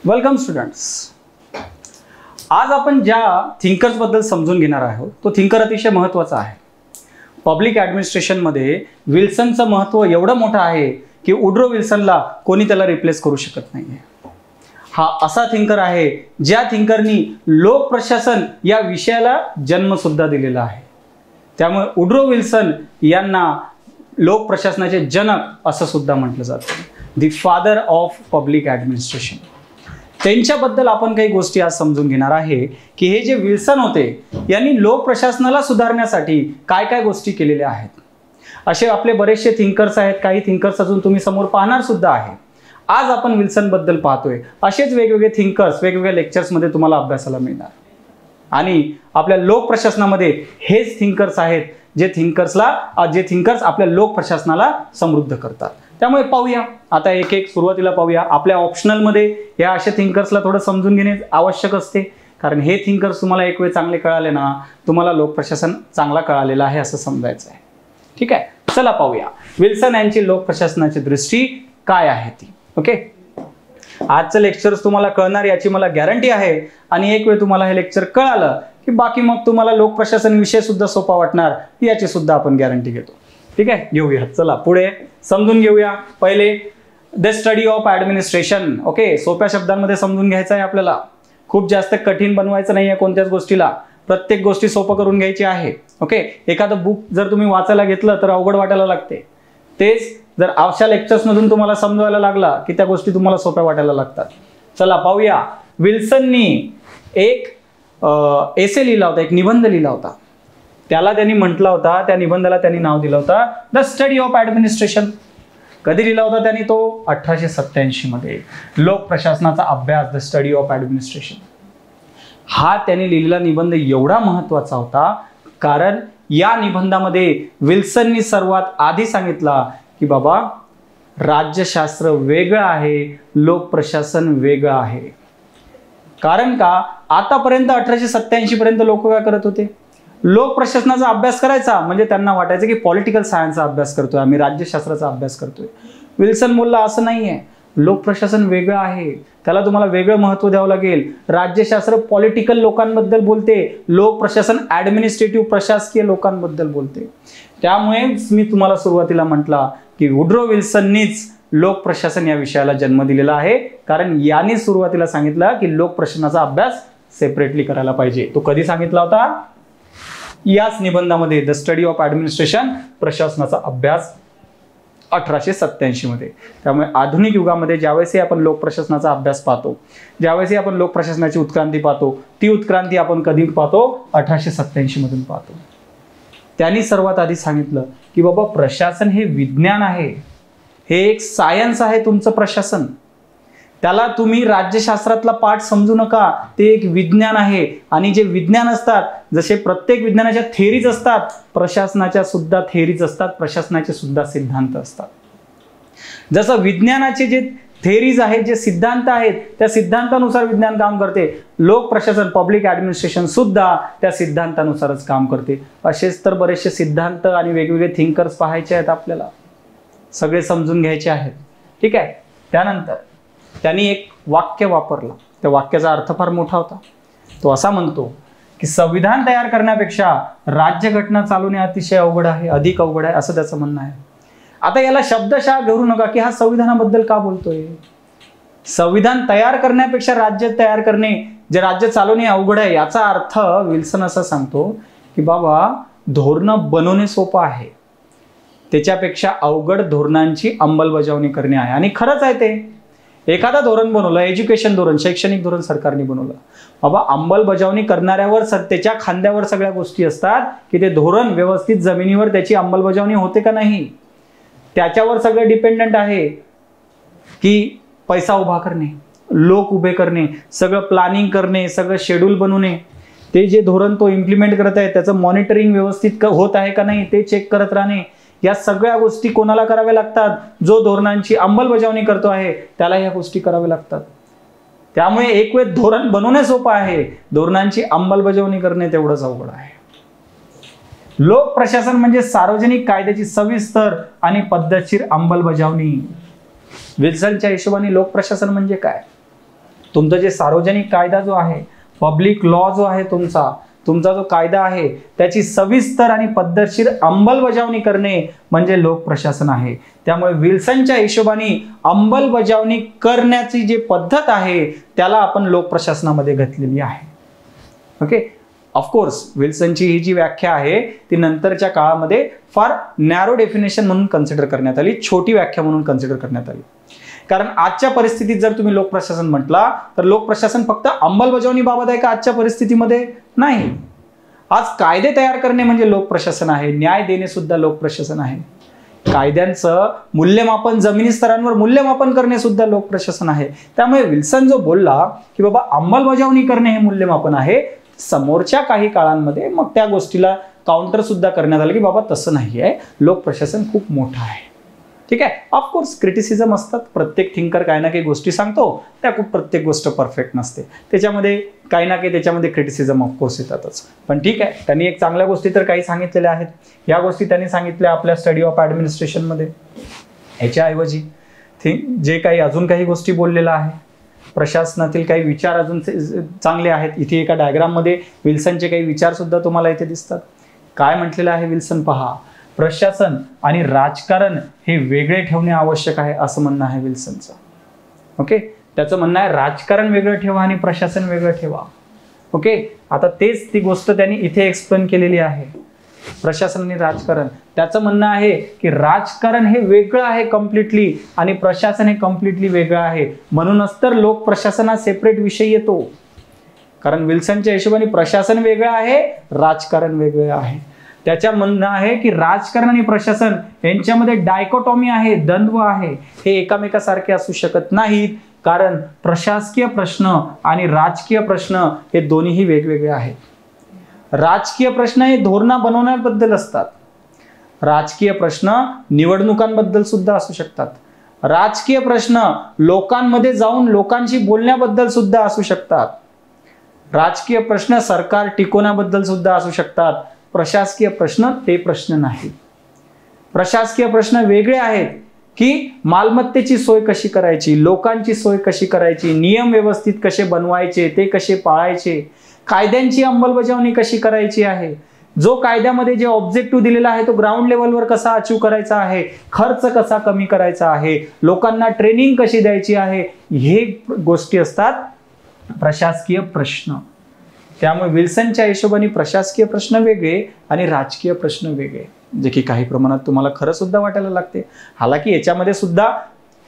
Welcome students. आज आपण ज्या थिंकर्स बद्दल समजून घेणार आहोत तो थिंकर अतिशय महत्त्वाचा आहे. पब्लिक ॲडमिनिस्ट्रेशनमध्ये विल्सनचं महत्त्व एवढं मोठं आहे की वुड्रो विल्सनला कोणी त्याला रिप्लेस करू शकत नाही. हा असा थिंकर आहे ज्या थिंकरनी लोक प्रशासन या विषयाला जन्मसुद्धा दिलेला आहे. त्यामुळे वुड्रो विल्सन यांना लोक प्रशासनाचे जनक असं सुद्धा म्हटलं जातं. The father of public administration. त्यांच्याबद्दल आपण काही गोष्टी आज समजून घेणार आहे की हे जे विल्सन होते यांनी लोक प्रशासनाला सुधारण्यासाठी काय काय गोष्टी केलेल्या आहेत. असे आपले बरेचसे थिंकर्स आहेत. काही थिंकर्स अजून तुम्ही समोर पाहणार सुद्धा आहे. आज आपण विल्सन बद्दल पाहतोय. असेच वेगवेगळे थिंकर्स वेगवेगळ्या लेक्चर्समध्ये तुम्हाला अभ्यासाला मिळणार. आणि आपल्या लोक प्रशासनामध्ये हेच थिंकर्स आहेत जे थिंकर्स आपल्या लोक प्रशासनाला समृद्ध करतात. त्यामुळे पाहूया आता एक एक सुरुवातीला पाहूया. आपल्या ऑप्शनलमध्ये या अशा थिंकर्सला थोडं समजून घेणे आवश्यक असते. कारण हे थिंकर्स तुम्हाला एक वेळ चांगले कळाले ना तुम्हाला लोक प्रशासन चांगला कळालेला आहे असं समजायचं आहे. ठीक आहे, चला पाहूया विल्सन यांची लोक प्रशासनाची दृष्टी काय आहे ती. ओके, आजचं लेक्चर तुम्हाला कळणार याची मला गॅरंटी आहे. आणि एक वेळ तुम्हाला हे लेक्चर कळालं की बाकी मग तुम्हाला लोक प्रशासन विषय सुद्धा सोपा वाटणार याची सुद्धा आपण गॅरंटी घेतो. ठीक आहे, घेऊया. चला पुढे समजून घेऊया. पहिले the study of administration. Okay, सोप्या शब्दांमध्ये समजून घ्यायचं आहे आपल्याला. खूप जास्त कठीण बनवायचं नाही आहे कोणत्याच गोष्टीला. प्रत्येक गोष्टी सोपं करून घ्यायची आहे. ओके, एखादं बुक जर तुम्ही वाचायला घेतलं तर अवघड वाटायला लागते. तेच जर अशा लेक्चर्समधून तुम्हाला समजवायला लागला की त्या गोष्टी तुम्हाला सोप्या वाटायला लागतात. चला पाहूया. विल्सननी एक एसे लिहिला होता, एक निबंध लिहिला होता. त्याला त्यांनी म्हटला होता, त्या निबंधाला त्यांनी नाव दिलं होतं द स्टडी ऑफ ॲडमिनिस्ट्रेशन. कधी लिहिला होता त्यांनी तो? 1887 मध्ये. लोक प्रशासनाचा अभ्यास, द स्टडी ऑफ ॲडमिनिस्ट्रेशन. हा त्यांनी लिहिलेला निबंध एवढा महत्वाचा होता कारण या निबंधामध्ये विल्सननी सर्वात आधी सांगितला की बाबा राज्यशास्त्र वेगळं आहे, लोक प्रशासन वेगळं आहे. कारण का आतापर्यंत 1887 पर्यंत लोक काय करत होते? लोक प्रशासनाचा अभ्यास करायचा म्हणजे त्यांना वाटायचं की पॉलिटिकल सायन्सचा अभ्यास करतोय आम्ही, राज्यशास्त्राचा अभ्यास करतोय. विल्सन बोलला असं नाहीये, लोक प्रशासन वेगळं आहे, त्याला तुम्हाला वेगळं महत्त्व द्यावं लागेल. राज्यशास्त्र पॉलिटिकल लोकांबद्दल बोलते, लोक प्रशासन ॲडमिनिस्ट्रेटिव्ह प्रशासकीय लोकांबद्दल बोलते. त्यामुळे मी तुम्हाला सुरुवातीला म्हटला की वुड्रो विल्सननीच लोक प्रशासन या विषयाला जन्म दिलेला आहे. कारण याने सुरुवातीला सांगितलं की लोक प्रशासनाचा अभ्यास सेपरेटली करायला पाहिजे. तो कधी सांगितला होता? याच निबंधामध्ये, द स्टडी ऑफ ॲडमिनिस्ट्रेशन, प्रशासनाचा अभ्यास 1887 मध्ये. त्यामुळे आधुनिक युगामध्ये ज्यावेळेस आपण लोक प्रशासनाचा अभ्यास पाहतो, ज्यावेळेस आपण लोक प्रशासनाची उत्क्रांती पाहतो, ती उत्क्रांती आपण कधी पाहतो? 1887 मधून पाहतो. त्यांनी सर्वात आधी सांगितलं की बाबा प्रशासन हे विज्ञान आहे, हे एक सायन्स आहे तुमचं प्रशासन. त्याला तुम्ही राज्यशास्त्रातला पाठ समजू नका, ते एक विज्ञान आहे. आणि जे विज्ञान असतात, जसे प्रत्येक विज्ञानाच्या थेरीज असतात, प्रशासनाच्या सुद्धा थेरीज असतात, प्रशासनाचे सुद्धा सिद्धांत असतात. जसं विज्ञानाचे जे थेरीज आहेत, जे सिद्धांत आहेत, त्या सिद्धांतानुसार विज्ञान काम करते, लोक प्रशासन पब्लिक ॲडमिनिस्ट्रेशन सुद्धा त्या सिद्धांतानुसारच काम करते. असेच तर बरेचसे सिद्धांत आणि वेगवेगळे थिंकर्स पाहायचे आहेत आपल्याला, सगळे समजून घ्यायचे आहेत. ठीक आहे. त्यानंतर त्यांनी एक वाक्य वापरलं. त्या वाक्याचा अर्थ फार मोठा होता. तो असा म्हणतो की संविधान तयार करण्यापेक्षा राज्यघटना चालवणे अतिशय अवघड आहे, अधिक अवघड आहे, असं त्याचं म्हणणं आहे. आता याला शब्दशः घेऊ नका की हा संविधानाबद्दल का बोलतोय. संविधान तयार करण्यापेक्षा राज्य तयार करणे, जे राज्य चालवणे अवघड आहे, याचा अर्थ विल्सन असं सांगतो की बाबा धोरणं बनवणे सोपं आहे, त्याच्यापेक्षा अवघड धोरणांची अंमलबजावणी करणे आहे. आणि खरंच आहे ते. एखादा धोरण बनवलं, एज्युकेशन धोरण, शैक्षणिक धोरण सरकारने बनवलं, बाबा अंमलबजावणी करणाऱ्यावर त्याच्या खांद्यावर सगळ्या गोष्टी असतात की ते धोरण व्यवस्थित जमिनीवर त्याची अंमलबजावणी होते का नाही, त्याच्यावर सगळं डिपेंडंट आहे. की पैसा उभा करणे, लोक उभे करणे, सगळं प्लॅनिंग करणे, सगळं शेड्यूल बनवणे, ते जे धोरण तो इम्प्लिमेंट करत आहे त्याचं मॉनिटरिंग व्यवस्थित होत आहे का नाही ते चेक करत राहणे, या सगळ्या गोष्टी कोणाला कराव्या लागतात? जो धोरणांची अंमलबजावणी करतो आहे त्याला या गोष्टी कराव्या लागतात. त्यामुळे एक वेळ धोरण बनवणे सोपं आहे, धोरणांची अंमलबजावणी करणे तेवढंच अवघड आहे. लोक प्रशासन म्हणजे सार्वजनिक कायद्याची सविस्तर आणि पद्धतशीर अंमलबजावणी. विल्सनच्या हिशोबाने लोक प्रशासन म्हणजे काय? तुमचं जे सार्वजनिक कायदा जो आहे, पब्लिक लॉ जो आहे, तुमचा जो कायदा आहे त्याची सविस्तर आणि पद्धतशीर अंमलबजावणी करणे म्हणजे लोक प्रशासन आहे. त्यामुळे विल्सनच्या हिशोबाने अंमलबजावणी करण्याची जी पद्धत आहे त्याला आपण लोक प्रशासनामध्ये घातलेली आहे. ओके, ऑफकोर्स विल्सनची ही जी व्याख्या आहे ती नंतरच्या काळामध्ये फार नॅरो डेफिनेशन म्हणून कन्सिडर करण्यात आली, छोटी व्याख्या म्हणून कन्सिडर करण्यात आली. कारण आजच्या परिस्थितीत जर तुम्ही लोक प्रशासन म्हटला तर लोक प्रशासन फक्त अंमलबजावणी बाबत आहे का आजच्या परिस्थितीमध्ये? नाही. आज कायदे तयार करणे म्हणजे लोक प्रशासन आहे, न्याय देणे सुद्धा लोक प्रशासन आहे, कायद्यांचं मूल्यमापन, जमिनी स्तरांवर मूल्यमापन करणे सुद्धा लोक प्रशासन आहे. त्यामुळे विल्सन जो बोलला की बाबा अंमलबजावणी करणे हे मूल्यमापन आहे, समोरच्या काही काळांमध्ये मग त्या गोष्टीला काउंटर सुद्धा करण्यात आलं की बाबा तसं नाही आहे, लोक प्रशासन खूप मोठं आहे. ठीक आहे, ऑफकोर्स क्रिटिसिझम असतात, प्रत्येक थिंकर काही ना काही गोष्टी सांगतो, त्या खूप प्रत्येक गोष्ट परफेक्ट नसते, त्याच्यामध्ये काही ना काही त्याच्यामध्ये क्रिटिसिझम ऑफकोर्स येतातच. पण ठीक आहे, त्यांनी एक चांगल्या गोष्टी तर काही सांगितलेल्या आहेत. या गोष्टी त्यांनी सांगितल्या आपल्या स्टडी ऑफ ॲडमिनिस्ट्रेशनमध्ये. याच्याऐवजी जे काही अजून काही गोष्टी बोललेल्या आहे, प्रशासनातील काही विचार अजून चांगले आहेत. इथे एका डायग्राममध्ये विल्सनचे काही विचार सुद्धा तुम्हाला इथे दिसतात. काय म्हटलेलं आहे विल्सन पहा, प्रशासन आणि राजकारण हे वेगळे ठेवणे आवश्यक आहे असं म्हणणं आहे विल्सनचं. ओके, त्याचं म्हणणं आहे राजकारण वेगळं ठेवा आणि प्रशासन वेगळं ठेवा. ओके, आता तेच ती गोष्ट त्यांनी इथे एक्सप्लेन केलेली आहे, प्रशासन आणि राजकारण. त्याचं म्हणणं आहे की राजकारण हे वेगळं आहे कम्प्लिटली आणि प्रशासन हे कम्प्लिटली वेगळं आहे. म्हणूनच तर लोक प्रशासन हा सेपरेट विषय येतो, कारण विल्सनच्या हिशोबाने प्रशासन वेगळं आहे, राजकारण वेगळं आहे. त्याच्या म्हणणं आहे की राजकारण आणि प्रशासन यांच्यामध्ये डायकोटॉमी आहे, द्वंद्व आहे, हे एकामेकासारखे असू शकत नाहीत, कारण प्रशासकीय प्रश्न आणि राजकीय प्रश्न हे दोन्हीही वेगवेगळे आहेत. राजकीय प्रश्न हे धोरणा बनवण्याबद्दल असतात, राजकीय प्रश्न निवडणुकांबद्दल सुद्धा असू शकतात, राजकीय प्रश्न लोकांमध्ये जाऊन लोकांशी बोलण्याबद्दल सुद्धा असू शकतात, राजकीय प्रश्न सरकार टिकवण्याबद्दल सुद्धा असू शकतात. प्रशासकीय प्रश्न ते प्रश्न नाही. प्रशासकीय प्रश्न वेगळे आहेत की मालमत्तेची सोय कशी करायची, लोकांची सोय कशी करायची, नियम व्यवस्थित कसे बनवायचे, ते कसे पाळायचे, कायद्यांची अंमलबजावणी कशी करायची आहे, जो कायद्यामध्ये जे ऑब्जेक्टिव्ह दिलेला आहे तो ग्राउंड लेवलवर कसा अचीव करायचा आहे, खर्च कसा कमी करायचा आहे, लोकांना ट्रेनिंग कशी द्यायची आहे, हे गोष्टी असतात प्रशासकीय प्रश्न. त्यामुळे विल्सनच्या हिशोबाने प्रशासकीय प्रश्न वेगळे आणि राजकीय प्रश्न वेगळे, जे की काही प्रमाणात तुम्हाला खरं सुद्धा वाटायला लागते. हालाकी याच्यामध्ये सुद्धा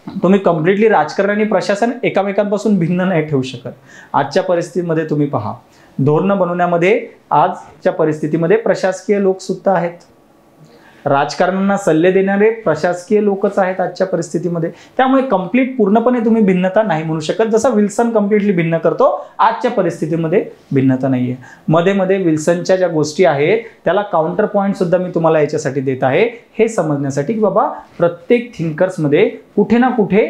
तुम्ही कम्प्लिटली राजकारण आणि प्रशासन एकामेकांपासून भिन्न नाही ठेवू शकत. आजच्या परिस्थितीमध्ये तुम्ही पहा, धोरणं बनवण्यामध्ये आजच्या परिस्थितीमध्ये प्रशासकीय लोक सुद्धा आहेत, राजकारण्यांना सल्ले देणारे प्रशासकीय लोकच आहेत आजच्या परिस्थितीमध्ये. त्यामुळे कम्प्लीट पूर्णपणे तुम्ही भिन्नता नाही म्हणू शकत. जसं विल्सन कम्प्लिटली भिन्न करतो, आजच्या परिस्थितीमध्ये भिन्नता नाहीये. मध्ये मध्ये विल्सनच्या ज्या गोष्टी आहेत त्याला काउंटर पॉईंट सुद्धा मी तुम्हाला याच्यासाठी देत आहे, हे समजण्यासाठी की बाबा प्रत्येक थिंकर्समध्ये कुठे ना कुठे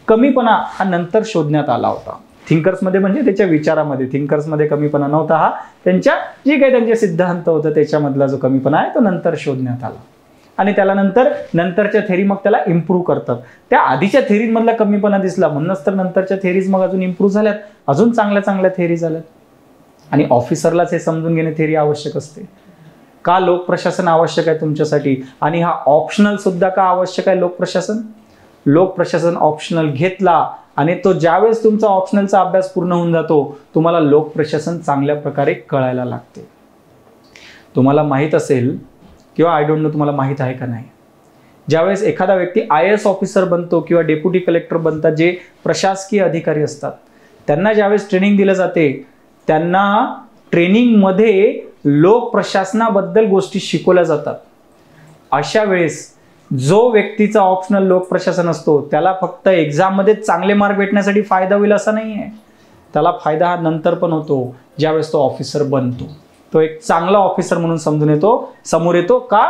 कमीपणा हा नंतर शोधण्यात आला होता. थिंकर्समध्ये म्हणजे त्याच्या विचारामध्ये, थिंकर्समध्ये कमीपणा नव्हता, हा त्यांच्या जे काही त्यांचे सिद्धांत होतं त्याच्यामधला जो कमीपणा आहे तो नंतर शोधण्यात आला आणि त्याला नंतरच्या थेरी मग त्याला इम्प्रूव्ह करतात. त्या आधीच्या थेरीमधला कमीपणा दिसला म्हणूनच तर नंतरच्या थेरीज मग अजून इम्प्रूव्ह झाल्यात, अजून चांगल्या चांगल्या थेरी झाल्यात. आणि ऑफिसरलाच हे समजून घेणे थेरी आवश्यक असते. का लोक प्रशासन आवश्यक आहे तुमच्यासाठी आणि हा ऑप्शनल सुद्धा का आवश्यक आहे लोक प्रशासन? लोक प्रशासन ऑप्शनल घेतला आणि तो ज्यावेळेस तुमचा ऑप्शनलचा अभ्यास पूर्ण होऊन जातो तुम्हाला लोक प्रशासन चांगल्या प्रकारे कळायला लागते. तुम्हाला माहीत असेल किंवा आय डोंट नो तुम्हाला माहीत आहे का नाही, ज्यावेळेस एखादा व्यक्ती IAS ऑफिसर बनतो किंवा डेप्युटी कलेक्टर बनतात, जे प्रशासकीय अधिकारी असतात, त्यांना ज्यावेळेस ट्रेनिंग दिलं जाते त्यांना ट्रेनिंगमध्ये लोक प्रशासनाबद्दल गोष्टी शिकवल्या जातात. अशा वेळेस जो व्यक्तीचा ऑप्शनल लोक प्रशासन असतो त्याला फक्त एक्झाममध्ये चांगले मार्क भेटण्यासाठी फायदा होईल असा नाही आहे, त्याला फायदा हा नंतर पण होतो ज्यावेळेस तो ऑफिसर बनतो. तो एक चांगला ऑफिसर म्हणून समोर येतो का?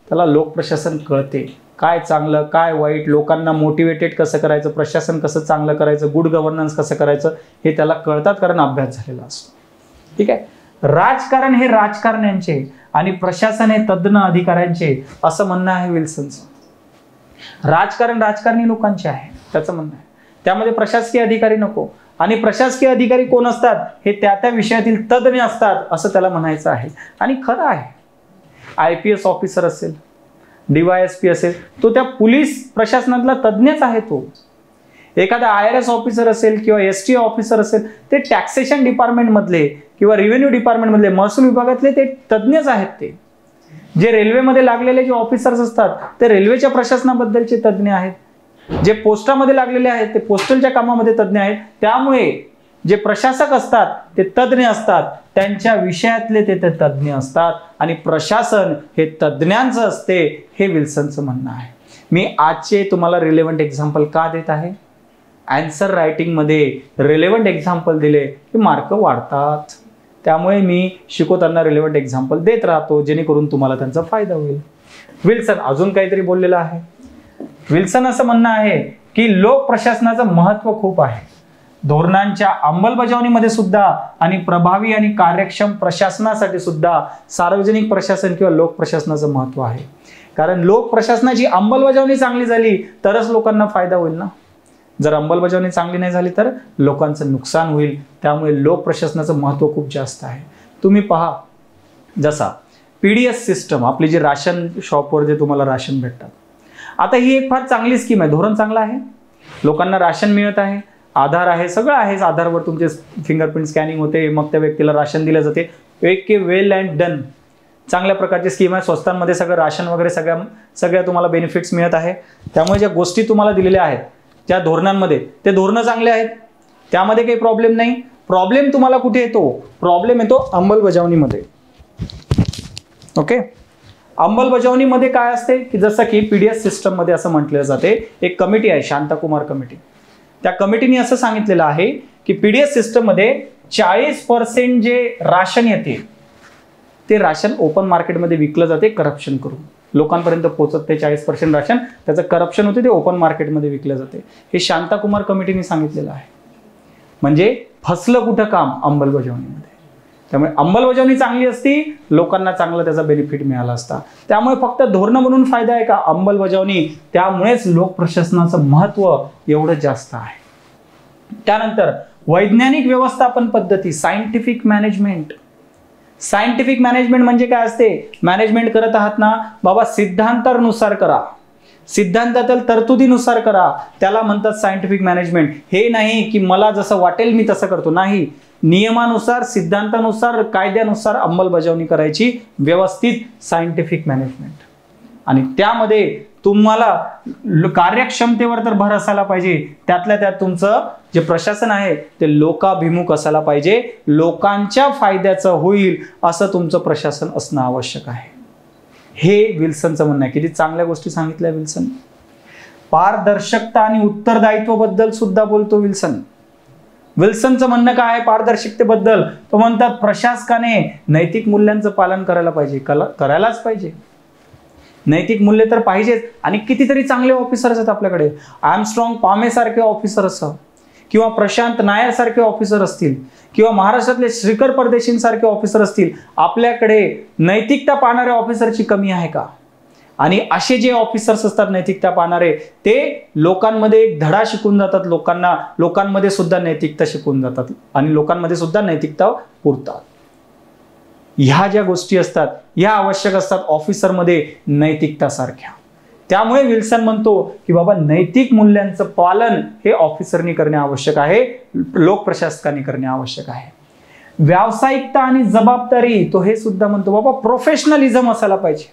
त्याला लोक प्रशासन कळते, काय चांगलं काय वाईट, लोकांना मोटिवेटेड कसं करायचं, प्रशासन कसं चांगलं करायचं, गुड गव्हर्नन्स कसं करायचं हे त्याला कळतात, कारण अभ्यास झालेला असतो. ठीक आहे, राजकारण हे राजकारण्यांचे आणि प्रशासन हे तज्ञ अधिकाऱ्यांचे असं म्हणणं आहे विल्सनचं. राजकारण राजकारणी लोकांचे आहे त्याचं म्हणणं आहे, त्यामध्ये प्रशासकीय अधिकारी नको. आणि प्रशासकीय अधिकारी कोण असतात, हे त्या त्या विषयातील तज्ज्ञ असतात असं त्याला म्हणायचं आहे. आणि खरं आहे, IPS ऑफिसर असेल, DYSP असेल, तो त्या पोलीस प्रशासनातला तज्ज्ञच आहे. तो एखादा IRS ऑफिसर असेल किंवा STA ऑफिसर असेल, ते टॅक्सेशन डिपार्टमेंट मधले किंवा रेव्हेन्यू डिपार्टमेंट मधले, महसूल विभागातले ते तज्ज्ञच आहेत. ते जे रेल्वेमध्ये लागलेले जे ऑफिसर्स असतात ते रेल्वेच्या प्रशासनाबद्दलचे तज्ज्ञ आहेत. जे पोस्टामध्ये लागलेले आहेत ते पोस्टलच्या कामामध्ये तज्ज्ञ आहेत. त्यामुळे जे प्रशासक असतात ते तज्ज्ञ असतात, त्यांच्या विषयातले ते तज्ज्ञ असतात आणि प्रशासन हे तज्ज्ञांचं असते, हे विल्सनचं म्हणणं आहे. मी आजचे तुम्हाला रिलेव्हंट एक्झाम्पल का देत आहे? आन्सर रायटिंग मध्ये रिलेव्हंट एक्झाम्पल दिले की मार्क वाढतात. त्यामुळे मी शिकवताना रिलेव्हंट एक्झाम्पल देत राहतो, जेणेकरून तुम्हाला त्यांचा फायदा होईल. विल्सन अजून काहीतरी बोललेलं आहे. विल्सन असं म्हणणं आहे की लोक प्रशासनाचं महत्व खूप आहे. धोरणांच्या अंमलबजावणीमध्ये सुद्धा आणि प्रभावी आणि कार्यक्षम प्रशासनासाठी सुद्धा सार्वजनिक प्रशासन किंवा लोक प्रशासनाचं महत्व आहे. कारण लोक प्रशासनाची अंमलबजावणी चांगली झाली तरच लोकांना फायदा होईल ना. जर अंमलबजावणी चांगली नाही झाली तर लोकांचं नुकसान होईल. त्यामुळे लोक प्रशासनाचं महत्व खूप जास्त आहे. तुम्ही पहा, जसा PDS सिस्टम, आपली जी राशन शॉपवर जे तुम्हाला राशन भेटतात, आता ही एक फार चांगली स्कीम आहे. धोरण चांगलं आहे, लोकांना राशन मिळत आहे, आधार आहे, सगळं आहे. आधारवर तुमचे फिंगरप्रिंट स्कॅनिंग होते, मग त्या व्यक्तीला राशन दिलं जाते. एक वेल अँड डन, चांगल्या प्रकारची स्कीम आहे. स्वस्तांमध्ये सगळं राशन वगैरे सगळ्या तुम्हाला बेनिफिट्स मिळत आहे. त्यामुळे ज्या गोष्टी तुम्हाला दिलेल्या आहेत त्या धोरणांमध्ये, ते धोरणं चांगले आहेत, त्यामध्ये काही प्रॉब्लेम नाही. प्रॉब्लेम तुम्हाला कुठे येतो? प्रॉब्लेम येतो अंमलबजावणीमध्ये. ओके, अंमलबजावणीमध्ये काय असते की जसं की PDS सिस्टम मध्ये असं म्हटलं जाते, एक कमिटी आहे, शांताकुमार कमिटी. त्या कमिटीने असं सांगितलेलं आहे की PDS सिस्टम मध्ये 40% जे राशन येते ते राशन ओपन मार्केटमध्ये विकलं जाते करप्शन करून. लोकांपर्यंत पोहोचत ते 40% राशन, त्याचं करप्शन होते, ते ओपन मार्केटमध्ये विकलं जाते. हे शांताकुमार कमिटीने सांगितलेलं आहे. म्हणजे फसलं कुठं काम? अंमलबजावणीमध्ये. त्यामुळे अंमलबजावणी चांगली असती, लोकांना चांगला त्याचा बेनिफिट मिळाला असता. त्यामुळे फक्त धोरण म्हणून फायदा आहे का? अंमलबजावणी. त्यामुळेच लोक प्रशासनाचं महत्व एवढं जास्त आहे. त्यानंतर वैज्ञानिक व्यवस्थापन पद्धती, सायंटिफिक मॅनेजमेंट. सायंटिफिक मॅनेजमेंट म्हणजे काय असते? मॅनेजमेंट करत आहात ना बाबा, सिद्धांतानुसार करा, सिद्धांतातील तरतुदीनुसार करा, त्याला म्हणतात सायंटिफिक मॅनेजमेंट. हे नाही की मला जसं वाटेल मी तसं करतो, नाही. नियमानुसार, सिद्धांतानुसार, कायद्यानुसार अंमलबजावणी करायची, व्यवस्थित सायंटिफिक मॅनेजमेंट. आणि त्यामध्ये तुम्हाला कार्यक्षमतेवर तर भर असायला पाहिजे. त्यातल्या त्यात तुमचं जे प्रशासन आहे ते लोकाभिमुख असायला पाहिजे, लोकांच्या फायद्याचं होईल असं तुमचं प्रशासन असणं आवश्यक आहे. हे विल्सनचं म्हणणं आहे. किती चांगल्या गोष्टी सांगितल्या विल्सन. पारदर्शकता आणि उत्तरदायित्वाबद्दल सुद्धा बोलतो विल्सन. विल्सनचं म्हणणं काय आहे पारदर्शकतेबद्दल? तो म्हणतात प्रशासकाने नैतिक मूल्यांचं पालन करायला पाहिजे, करायलाच पाहिजे. नैतिक मूल्य तर पाहिजेच. आणि कितीतरी चांगले ऑफिसर्स आहेत आपल्याकडे. आर्मस्ट्रॉंग पामे सारखे ऑफिसर असं, किंवा प्रशांत नायर सारखे ऑफिसर असतील, किंवा महाराष्ट्रातले श्रीकर परदेशींसारखे ऑफिसर असतील. आपल्याकडे नैतिकता पाहणाऱ्या ऑफिसरची कमी आहे का? आणि असे जे ऑफिसर्स असतात नैतिकता पाहणारे, ते लोकांमध्ये एक धडा शिकून जातात. लोकांमध्ये सुद्धा नैतिकता शिकून जातात आणि लोकांमध्ये सुद्धा नैतिकता पुरतात. ह्या ज्या गोष्टी असतात ह्या आवश्यक असतात ऑफिसरमध्ये, नैतिकता सारख्या. त्यामुळे विल्सन म्हणतो की बाबा नैतिक मूल्यांचं पालन हे ऑफिसरनी करणे आवश्यक आहे, लोक प्रशासकांनी करणे आवश्यक आहे. व्यावसायिकता आणि जबाबदारी, तो हे सुद्धा म्हणतो बाबा प्रोफेशनलिझम असायला पाहिजे.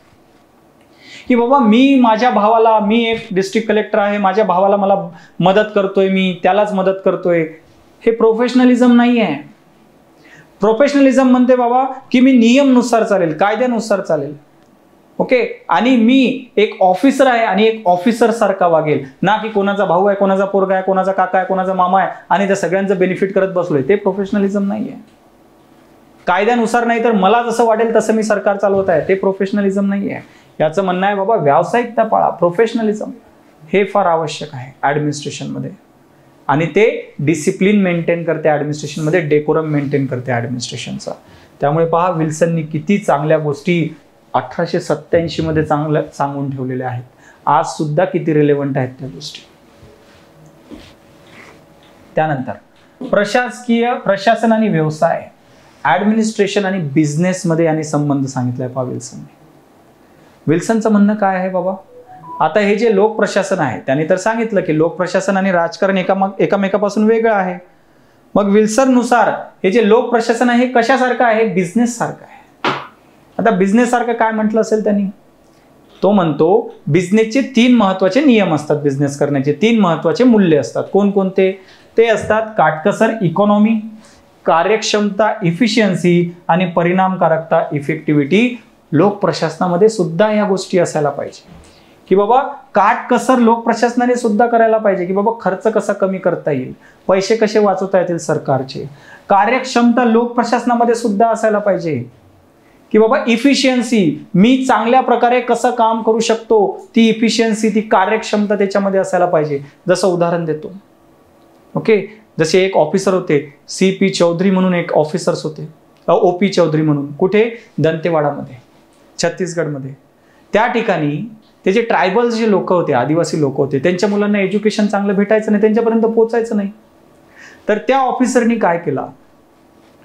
की बाबा मी माझ्या भावाला, मी एक डिस्ट्रिक्ट कलेक्टर आहे, माझ्या भावाला मला मदत करतोय, मी त्यालाच मदत करतोय, हे प्रोफेशनलिझम नाही आहे. प्रोफेशनलिझम म्हणते बाबा की मी नियमनुसार चालेल, कायद्यानुसार चालेल. ओके, आणि मी एक ऑफिसर आहे आणि एक ऑफिसर सारखा वागेल, ना की कोणाचा भाऊ आहे, कोणाचा पोरगा आहे, कोणाचा काका आहे, कोणाचा मामा आहे आणि त्या सगळ्यांचं बेनिफिट करत बसलोय. ते प्रोफेशनलिझम नाहीये. कायद्यानुसार नाही तर मला जसं वाटेल तसं मी सरकार चालवत आहे, ते प्रोफेशनलिझम नाहीये. याचं म्हणणं आहे बाबा व्यावसायिकता पाळा, प्रोफेशनलिझम हे फार आवश्यक आहे ऍडमिनिस्ट्रेशनमध्ये. आणि ते डिसिप्लिन मेंटेन करते ऍडमिनिस्ट्रेशनमध्ये, डेकोरम मेंटेन करते ऍडमिनिस्ट्रेशनचा. त्यामुळे पहा विल्सननी किती चांगल्या गोष्टी 1887 मध्ये सांगून ठेवलेल्या आहेत. आज सुद्धा किती रिलेव्हंट आहेत त्या गोष्टी. त्यानंतर प्रशासकीय, प्रशासन आणि व्यवसाय, ऍडमिनिस्ट्रेशन आणि बिझनेस मध्ये यांनी संबंध सांगितलाय पहा विल्सनने. विल्सनचं म्हणणं काय आहे बाबा, आता हे जे लोक प्रशासन आहे त्यांनी तर सांगितलं की लोक प्रशासन आणि राजकारण एकामेकापासून वेगळं आहे. मग विल्सन नुसार हे जे लोक प्रशासन आहे हे कशासारखं आहे, बिझनेस सारखं आहे. आता बिझनेस सारखं काय म्हटलं असेल त्यांनी, तो म्हणतो बिझनेसचे 3 महत्वाचे नियम असतात, बिझनेस करण्याचे 3 महत्वाचे मूल्य असतात. कोणकोणते ते असतात, काटकसर इकॉनॉमी, कार्यक्षमता इफिशियन्सी आणि परिणामकारकता इफेक्टिव्हिटी. लोक प्रशासनामध्ये सुद्धा या गोष्टी असायला पाहिजे की बाबा काटकसर लोक प्रशासनाने सुद्धा करायला पाहिजे की बाबा खर्च कसा कमी करता येईल, पैसे कसे वाचवता येतील सरकारचे. कार्यक्षमता लोक प्रशासनामध्ये सुद्धा असायला पाहिजे की बाबा इफिशियन्सी, मी चांगल्या प्रकारे कसं काम करू शकतो, ती इफिशियन्सी, ती कार्यक्षमता त्याच्यामध्ये असायला पाहिजे. जसं उदाहरण देतो, ओके, जसे एक ऑफिसर होते CP चौधरी म्हणून एक ऑफिसर्स होते, OP चौधरी म्हणून, कुठे, दंतेवाडामध्ये, छत्तीसगडमध्ये. त्या ठिकाणी ते जे ट्रायबल जे लोक होते, आदिवासी लोक होते, त्यांच्या मुलांना एज्युकेशन चांगलं भेटायचं नाही, त्यांच्यापर्यंत पोहोचायचं नाही. तर त्या ऑफिसरनी काय केला,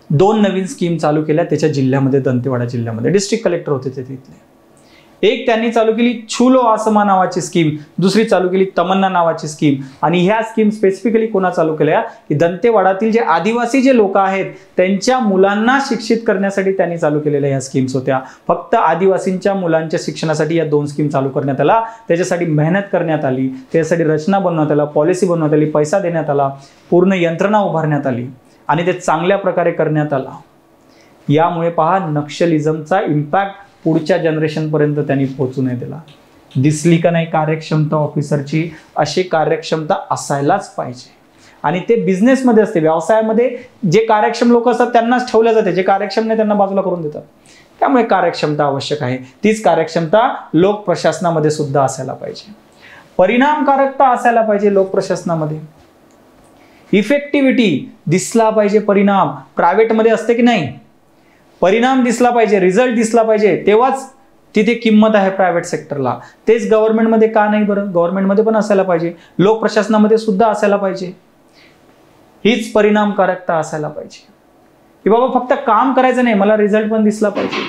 2 नवीन स्कीम चालू केल्या त्याच्या जिल्ह्यामध्ये, दंतेवाडा जिल्ह्यामध्ये. डिस्ट्रिक्ट कलेक्टर होते ते तिथले. एक त्यांनी चालू केली छुलो आसमा नावाची स्कीम, दुसरी चालू केली तमन्ना नावाची स्कीम. आणि ह्या स्कीम स्पेसिफिकली कोणा चालू केल्या की दंतेवाडातील जे आदिवासी जे लोक आहेत त्यांच्या मुलांना शिक्षित करण्यासाठी त्यांनी चालू केलेल्या ह्या स्कीम्स होत्या. फक्त आदिवासींच्या मुलांच्या शिक्षणासाठी या 2 स्कीम चालू करण्यात आल्या. त्याच्यासाठी मेहनत करण्यात आली, त्याच्यासाठी रचना बनवण्यात आला, पॉलिसी बनवण्यात आली, पैसा देण्यात आला, पूर्ण यंत्रणा उभारण्यात आली आणि ते चांगल्या प्रकारे करण्यात आला. यामुळे पहा नक्षलिझमचा इम्पॅक्ट पुढच्या जनरेशन पर्यंत त्यांनी पोहोचू नाही दिला. दिसली का नाही कार्यक्षमता ऑफिसरची, अशी कार्यक्षमता असायलाच पाहिजे. आणि ते बिझनेसमध्ये असते, व्यवसायामध्ये जे कार्यक्षम लोक असतात त्यांनाच ठेवल्या जाते, जे कार्यक्षम नाही त्यांना बाजूला करून देतात. त्यामुळे कार्यक्षमता आवश्यक आहे. तीच कार्यक्षमता लोक प्रशासनामध्ये सुद्धा असायला पाहिजे. परिणामकारकता असायला पाहिजे लोक प्रशासनामध्ये. इफेक्टिव्हिटी दिसला पाहिजे, परिणाम प्रायव्हेटमध्ये असते की नाही, परिणाम दिसला पाहिजे, रिझल्ट दिसला पाहिजे, तेव्हाच तिथे किंमत आहे प्रायव्हेट सेक्टरला. तेच गव्हर्नमेंटमध्ये का नाही बरं, गव्हर्नमेंटमध्ये पण असायला पाहिजे, लोक प्रशासनामध्ये सुद्धा असायला पाहिजे. हीच परिणामकारकता असायला पाहिजे की बाबा फक्त काम करायचं नाही, मला रिझल्ट पण दिसला पाहिजे.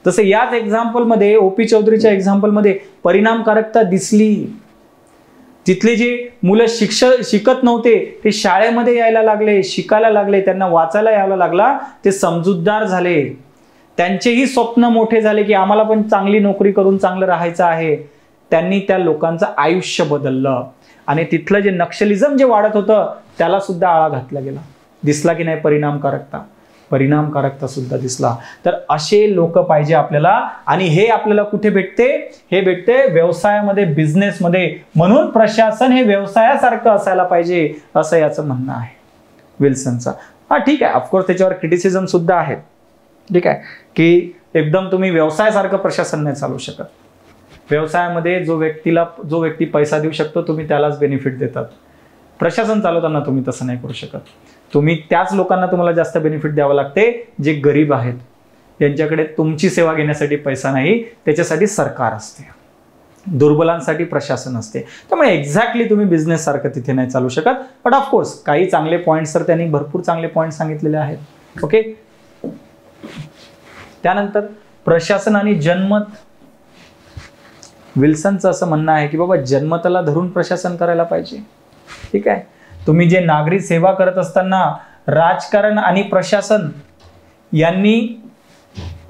जसं याच एक्झाम्पलमध्ये, OP चौधरीच्या एक्झाम्पलमध्ये परिणामकारकता दिसली. तिथले जे मुलं शिकत नव्हते ते शाळेमध्ये यायला लागले, शिकायला लागले, त्यांना वाचायला यायला लागला, ते समजूतदार झाले, त्यांचेही स्वप्न मोठे झाले की आम्हाला पण चांगली नोकरी करून चांगलं राहायचं आहे. त्यांनी त्या लोकांचं आयुष्य बदललं आणि तिथलं जे नक्षलिझम जे वाढत होतं त्याला सुद्धा आळा घातला गेला. दिसला की नाही परिणामकारकता, परिणामकारकता सुद्धा दिसला. तर असे लोक पाहिजे आपल्याला. आणि हे आपल्याला कुठे भेटते, हे भेटते व्यवसायामध्ये, बिझनेसमध्ये. म्हणून प्रशासन हे व्यवसायासारखं असायला पाहिजे असं याचं म्हणणं आहे विल्सनचं. हा ठीक आहे, ऑफकोर्स त्याच्यावर क्रिटिसिझम सुद्धा आहे, ठीक आहे, की एकदम तुम्ही व्यवसायासारखं प्रशासन नाही चालू शकत. व्यवसायामध्ये जो व्यक्ती पैसा देऊ शकतो तुम्ही त्यालाच बेनिफिट देतात. प्रशासन चालवताना तुम्ही तसं नाही करू शकत. तुम्ही त्याच लोकांना तुम्हाला जास्त बेनिफिट द्यावं लागते जे गरीब आहेत, त्यांच्याकडे तुमची सेवा घेण्यासाठी पैसा नाही, त्याच्यासाठी सरकार असते, दुर्बलांसाठी प्रशासन असते. त्यामुळे एक्झॅक्टली तुम्ही बिझनेस सारखं तिथे नाही चालू शकत. बट ऑफकोर्स काही चांगले पॉईंट्स तर त्यांनी भरपूर चांगले पॉईंट सांगितलेले आहेत. ओके, त्यानंतर प्रशासन आणि जनमत. विल्सनचं असं म्हणणं आहे की बाबा जनमताला धरून प्रशासन करायला पाहिजे. ठीक आहे, तुम्ही जे नागरी सेवा करत असताना राजकारण आणि प्रशासन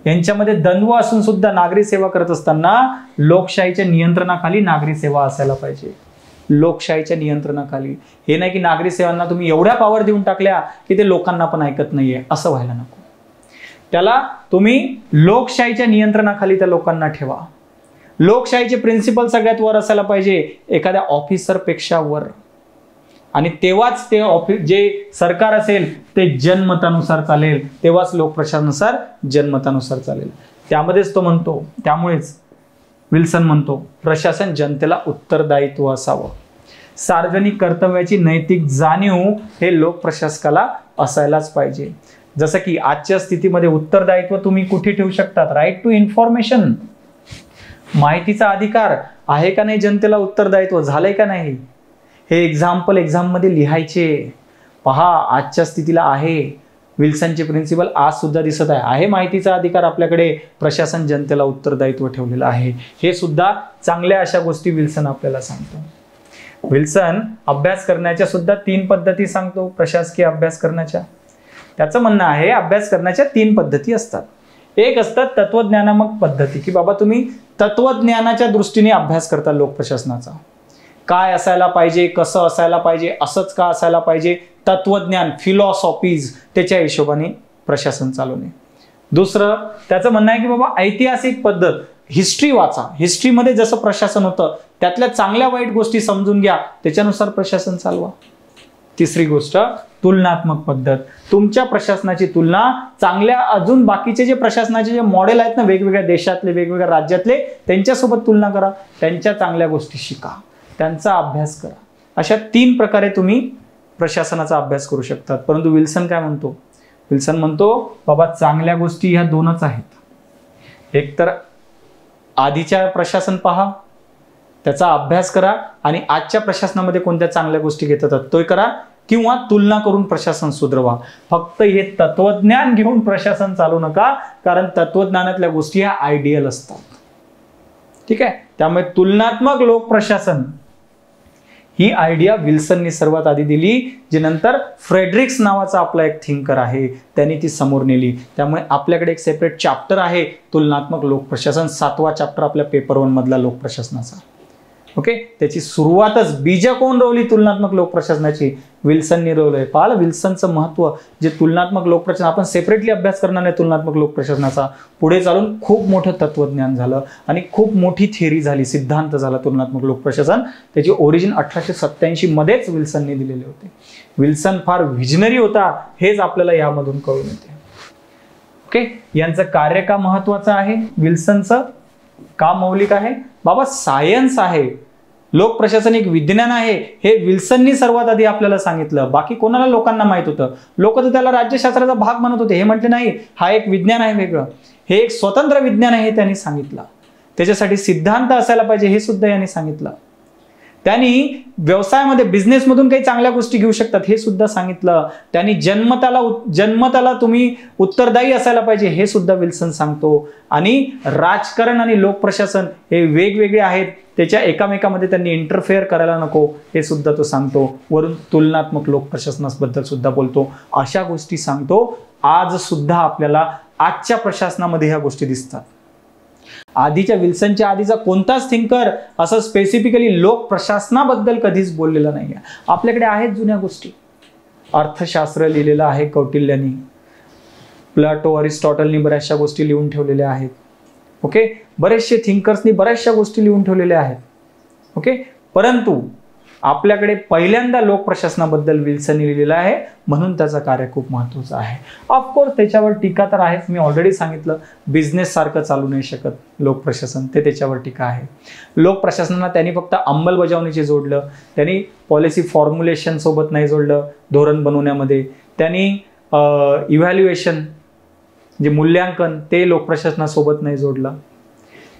यांच्यामध्ये द्वंद्व असून सुद्धा नागरी सेवा करत असताना लोकशाहीच्या नियंत्रणाखाली नागरी सेवा असायला पाहिजे. लोकशाहीच्या नियंत्रणाखाली. हे नाही की नागरी सेवांना तुम्ही एवढ्या पॉवर देऊन टाकल्या की ते लोकांना पण ऐकत नाहीये, असं व्हायला नको. त्याला तुम्ही लोकशाहीच्या नियंत्रणाखाली त्या लोकांना ठेवा. लोकशाहीचे प्रिन्सिपल सगळ्यात वर असायला पाहिजे, एखाद्या ऑफिसर पेक्षा वर. आणि तेव्हाच ते जे सरकार असेल ते जनमतानुसार चालेल, तेव्हाच लोकप्रशासनानुसार जनमतानुसार चालेल. त्यामध्येच तो म्हणतो, त्यामुळेच विल्सन म्हणतो प्रशासन जनतेला उत्तरदायित्व असावं. सार्वजनिक कर्तव्याची नैतिक जाणीव हे लोकप्रशासकाला असायलाच पाहिजे. जसं की आजच्या स्थितीमध्ये उत्तरदायित्व तुम्ही कुठे ठेवू शकतात, राईट टू इन्फॉर्मेशन, माहितीचा अधिकार आहे का नाही, जनतेला उत्तरदायित्व झालंय का नाही, हे एक्झाम मध्ये लिहायचे. पहा आजच्या स्थितीला आहे विल्सनचे प्रिन्सिपल आज सुद्धा दिसत आहे माहितीचा अधिकार आपल्याकडे, प्रशासन जनतेला उत्तरदायित्व ठेवलेलं आहे. हे सुद्धा चांगल्या अशा गोष्टी विल्सन आपल्याला सांगतो. विल्सन अभ्यास करण्याच्या सुद्धा 3 पद्धती सांगतो प्रशासकीय अभ्यास करण्याच्या. त्याचं म्हणणं आहे अभ्यास करण्याच्या 3 पद्धती असतात. एक असतात तत्वज्ञानात्मक पद्धती, की बाबा तुम्ही तत्वज्ञानाच्या दृष्टीने अभ्यास करता लोकप्रशासनाचा. काय असायला पाहिजे, कसं असायला पाहिजे, असंच का असायला पाहिजे, तत्वज्ञान, फिलॉसॉफीज, त्याच्या हिशोबाने प्रशासन चालवणे. दुसरं त्याचं म्हणणं आहे की बाबा ऐतिहासिक पद्धत, हिस्ट्री वाचा, हिस्ट्रीमध्ये जसं प्रशासन होतं त्यातल्या चांगल्या वाईट गोष्टी समजून घ्या, त्याच्यानुसार प्रशासन चालवा. तिसरी गोष्ट तुलनात्मक पद्धत, तुमच्या प्रशासनाची तुलना चांगल्या अजून बाकीचे जे प्रशासनाचे जे मॉडेल आहेत ना, वेगवेगळ्या देशातले, वेगवेगळ्या राज्यातले, त्यांच्यासोबत तुलना करा, त्यांच्या चांगल्या गोष्टी शिका, त्यांचा अभ्यास करा. अशा 3 प्रकारे तुम्ही प्रशासनाचा अभ्यास करू शकतात. परंतु विल्सन काय म्हणतो? विल्सन म्हणतो बाबा चांगल्या गोष्टी ह्या 2च आहेत. एक तर आधीच्या प्रशासन पहा, त्याचा अभ्यास करा आणि आजच्या प्रशासनामध्ये कोणत्या चांगल्या गोष्टी घेतात तो करा, किंवा तुलना करून प्रशासन सुधरवा. फक्त हे तत्वज्ञान घेऊन प्रशासन चालू नका, कारण तत्वज्ञानातल्या गोष्टी ह्या आयडियल असतात. ठीक आहे. त्यामुळे तुलनात्मक लोक प्रशासन ही आयडिया विल्सननी सर्वात आधी दिली, जी नंतर फ्रेडरिक्स नावाचा आपला एक थिंकर आहे त्यांनी ती समोर नेली. त्यामुळे आपल्याकडे एक सेपरेट चॅप्टर आहे तुलनात्मक लोक प्रशासन, 7वा चॅप्टर आपल्या पेपर 1 मधला लोक प्रशासनाचा. ओके, त्याची सुरुवातच बीज कोण रोवली तुलनात्मक लोक प्रशासनाची? विल्सननी रोवलंय. पाहिलं विल्सनचं महत्व, जे तुलनात्मक लोक प्रशासन आपण सेपरेटली अभ्यास करणार नाही तुलनात्मक लोक प्रशासनाचा. पुढे चालून खूप मोठं तत्वज्ञान झालं आणि खूप मोठी थिअरी झाली, सिद्धांत झाला तुलनात्मक लोक प्रशासन. त्याची ओरिजिन 1887 मध्येच विल्सनने दिलेले होते. विल्सन फार व्हिजनरी होता, हेच आपल्याला यामधून कळून येते. ओके, यांचं कार्य का महत्वाचं आहे? विल्सनचं का मौलिक आहे? बाबा सायन्स आहे, लोक प्रशासन एक विज्ञान आहे, हे विल्सननी सर्वात आधी आपल्याला सांगितलं. बाकी कोणाला लोकांना माहित होतं? लोक तर त्याला राज्यशास्त्राचा भाग म्हणत होते. हे म्हटले नाही हा एक विज्ञान आहे वेगळं, हे एक स्वतंत्र विज्ञान आहे, हे त्यांनी सांगितलं. त्याच्यासाठी सिद्धांत असायला पाहिजे हे सुद्धा यांनी सांगितलं. त्यांनी व्यवसायामध्ये बिझनेसमधून काही चांगल्या गोष्टी घेऊ शकतात हे सुद्धा सांगितलं. त्यांनी जन्मताला तुम्ही उत्तरदायी असायला पाहिजे हे सुद्धा विल्सन सांगतो. आणि राजकारण आणि लोकप्रशासन हे वेगवेगळे आहेत, त्याच्या एकामेकामध्ये त्यांनी इंटरफेअर करायला नको हे सुद्धा तो सांगतो. वरून तुलनात्मक लोक प्रशासनाबद्दल सुद्धा बोलतो. अशा गोष्टी सांगतो. आज सुद्धा आपल्याला आजच्या प्रशासनामध्ये ह्या गोष्टी दिसतात. आधीच्या विल्सनच्या आधीचा कोणताच थिंकर असं स्पेसिफिकली लोक प्रशासनाबद्दल कधीच बोललेला नाही. आपल्याकडे आहेत जुन्या गोष्टी. अर्थशास्त्र लिहिलेलं आहे कौटिल्यानी, प्लाटो, अरिस्टॉटलनी बऱ्याचशा गोष्टी लिहून ठेवलेल्या आहेत. ओके, बरेचसे थिंकर्सनी बऱ्याचशा गोष्टी लिहून ठेवलेल्या आहेत. ओके, परंतु आपल्याकडे पहिल्यांदा लोक प्रशासनाबद्दल विल्सननी लिहिलेलं आहे, म्हणून त्याचं कार्य खूप महत्त्वाचं आहे. ऑफकोर्स त्याच्यावर टीका तर आहेच, मी ऑलरेडी सांगितलं. बिझनेस सारखं चालू नाही शकत लोक प्रशासन, ते त्याच्यावर टीका आहे. लोक प्रशासनाला त्यांनी फक्त अंमलबजावणीचे जोडलं, त्यांनी पॉलिसी फॉर्म्युलेशन सोबत नाही जोडलं. धोरण बनवण्यामध्ये त्यांनी इव्हॅल्युएशन जे मूल्यांकन ते लोक प्रशासनासोबत नाही जोडलं.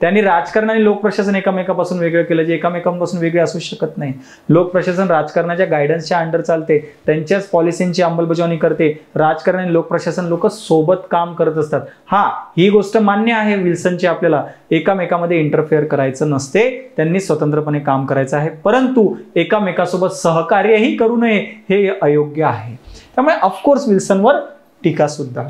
त्यांनी राजकारण आणि लोक प्रशासन एकामेकापासून वेगळं केलं, जे एकामेकांपासून वेगळे असू शकत नाही. लोक प्रशासन राजकारणाच्या गायडन्सच्या अंडर चालते, त्यांच्याच पॉलिसींची अंमलबजावणी करते. राजकारण आणि लोक प्रशासन लोक सोबत काम करत असतात. हा, ही गोष्ट मान्य आहे विल्सनची, आपल्याला एकामेकामध्ये इंटरफेअर करायचं नसते, त्यांनी स्वतंत्रपणे काम करायचं आहे. परंतु एकामेकासोबत सहकार्यही करू नये हे अयोग्य आहे. त्यामुळे ऑफकोर्स विल्सनवर टीका सुद्धा.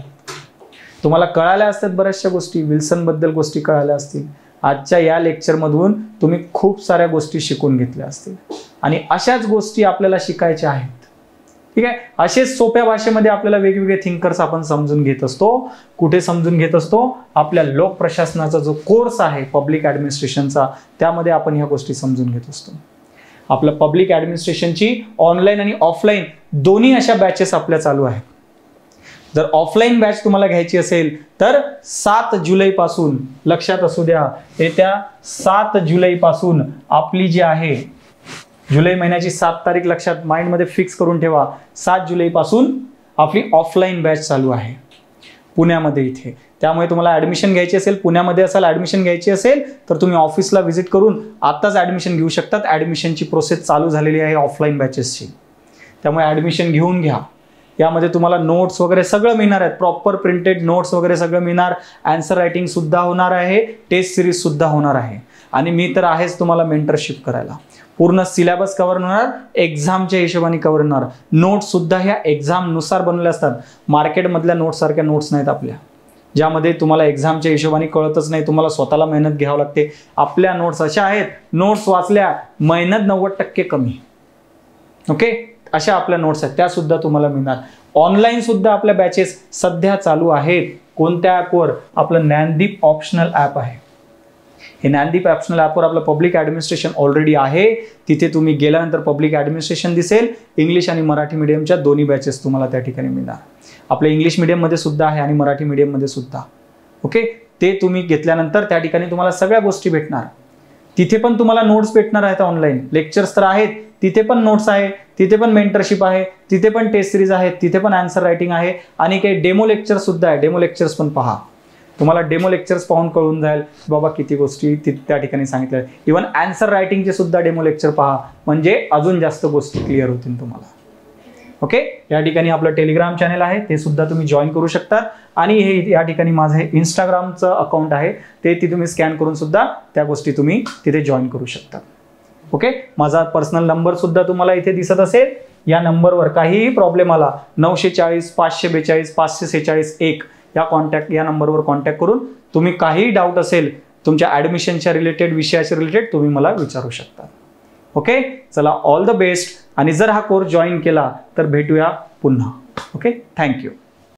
तुम्हाला कळाल्या असतात बऱ्याचशा गोष्टी, विल्सनबद्दल गोष्टी कळाल्या असतील. आजच्या या लेक्चरमधून तुम्ही खूप साऱ्या गोष्टी शिकून घेतल्या असतील आणि अशाच गोष्टी आपल्याला शिकायच्या आहेत. ठीक आहे, असेच सोप्या भाषेमध्ये आपल्याला वेगवेगळे थिंकर्स आपण समजून घेत असतो. कुठे समजून घेत असतो? आपल्या लोक प्रशासनाचा जो कोर्स आहे पब्लिक ॲडमिनिस्ट्रेशनचा, त्यामध्ये आपण ह्या गोष्टी समजून घेत असतो. आपलं पब्लिक ॲडमिनिस्ट्रेशनची ऑनलाईन आणि ऑफलाईन दोन्ही अशा बॅचेस आपल्या चालू आहेत. जर ऑफलाईन बॅच तुम्हाला घ्यायची असेल तर 7 जुलैपासून, लक्षात असू द्या, येत्या 7 जुलैपासून आपली जी आहे, जुलै महिन्याची 7 तारीख लक्षात माइंडमध्ये फिक्स करून ठेवा. 7 जुलैपासून आपली ऑफलाईन बॅच चालू आहे पुण्यामध्ये इथे. त्यामुळे तुम्हाला ॲडमिशन घ्यायची असेल, पुण्यामध्ये असाल, ॲडमिशन घ्यायची असेल तर तुम्ही ऑफिसला व्हिजिट करून आत्ताच ॲडमिशन घेऊ शकतात. ॲडमिशनची प्रोसेस चालू झालेली आहे ऑफलाईन बॅचेसची. त्यामुळे ॲडमिशन घेऊन घ्या. यामध्ये तुम्हाला नोट्स वगैरे सगळं मिळणार आहेत, प्रॉपर प्रिंटेड नोट्स वगैरे सगळं मिळणार. आन्सर रायटिंग सुद्धा होणार आहे, टेस्ट सिरीज सुद्धा होणार आहे. आणि मी तर आहेच तुम्हाला मेंटरशिप करायला. पूर्ण सिलेबस कव्हर होणार, एक्झामच्या हिशोबाने कव्हर होणार. नोट्स सुद्धा ह्या एक्झामनुसार बनवल्या असतात. मार्केटमधल्या नोट्स सारख्या नोट्स नाहीत आपल्या, ज्यामध्ये तुम्हाला एक्झामच्या हिशोबाने कळतच नाही, तुम्हाला स्वतःला मेहनत घ्यावी लागते. आपल्या नोट्स अशा आहेत, नोट्स वाचल्या मेहनत 90% कमी. ओके, अशा आपल्या नोट्स आहेत, त्या सुद्धा तुम्हाला मिळणार. ऑनलाईन सुद्धा आपल्या बॅचेस सध्या चालू आहेत. कोणत्या ॲपवर? आपलं ज्ञानदीप ऑप्शनल ॲप आहे. हे ज्ञानदीप ऑप्शनल ॲपवर आपलं पब्लिक ॲडमिनिस्ट्रेशन ऑलरेडी आहे. तिथे तुम्ही गेल्यानंतर पब्लिक ॲडमिनिस्ट्रेशन दिसेल. इंग्लिश आणि मराठी मीडियमच्या दोन्ही बॅचेस तुम्हाला त्या ठिकाणी मिळणार. आपल्या इंग्लिश मीडियममध्ये सुद्धा आहे आणि मराठी मीडियममध्ये सुद्धा. ओके, ते तुम्ही घेतल्यानंतर त्या ठिकाणी तुम्हाला सगळ्या गोष्टी भेटणार. तिथे पण तुम्हाला नोट्स भेटणार आहेत ऑनलाईन. लेक्चर्स तर आहेत, तिथे पण नोट्स आहे, तिथे पण मेंटरशिप आहे, तिथे पण टेस्ट सिरीज आहे, तिथे पण आन्सर रायटिंग आहे आणि काही डेमो लेक्चर सुद्धा आहे. डेमो लेक्चर्स पण पहा. तुम्हाला डेमो लेक्चर्स पाहून कळून जाईल बाबा किती गोष्टी त्या ठिकाणी सांगितल्या. इव्हन आन्सर रायटिंगचे सुद्धा डेमो लेक्चर पहा, म्हणजे अजून जास्त गोष्टी क्लिअर होतील तुम्हाला. ओके, या ठिकाणी आपलं टेलिग्राम चॅनल आहे, ते सुद्धा तुम्ही जॉईन करू शकता. आणि हे या ठिकाणी माझं हे इंस्टाग्रामचं अकाउंट आहे, ते तिथे तुम्ही स्कॅन करून सुद्धा त्या गोष्टी तुम्ही तिथे जॉईन करू शकता. ओके, माझा पर्सनल नंबर सुद्धा तुम्हाला इथे दिसत असेल. या नंबरवर काहीही प्रॉब्लेम आला 940 542 546 1 या नंबरवर कॉन्टॅक्ट करून तुम्ही काहीही डाऊट असेल तुमच्या ॲडमिशनच्या रिलेटेड, विषयाच्या रिलेटेड, तुम्ही मला विचारू शकता. ओके, चला, ऑल द बेस्ट. आणि जर हा कोर्स जॉईन केला तर भेटूया पुन्हा. Okay, thank you.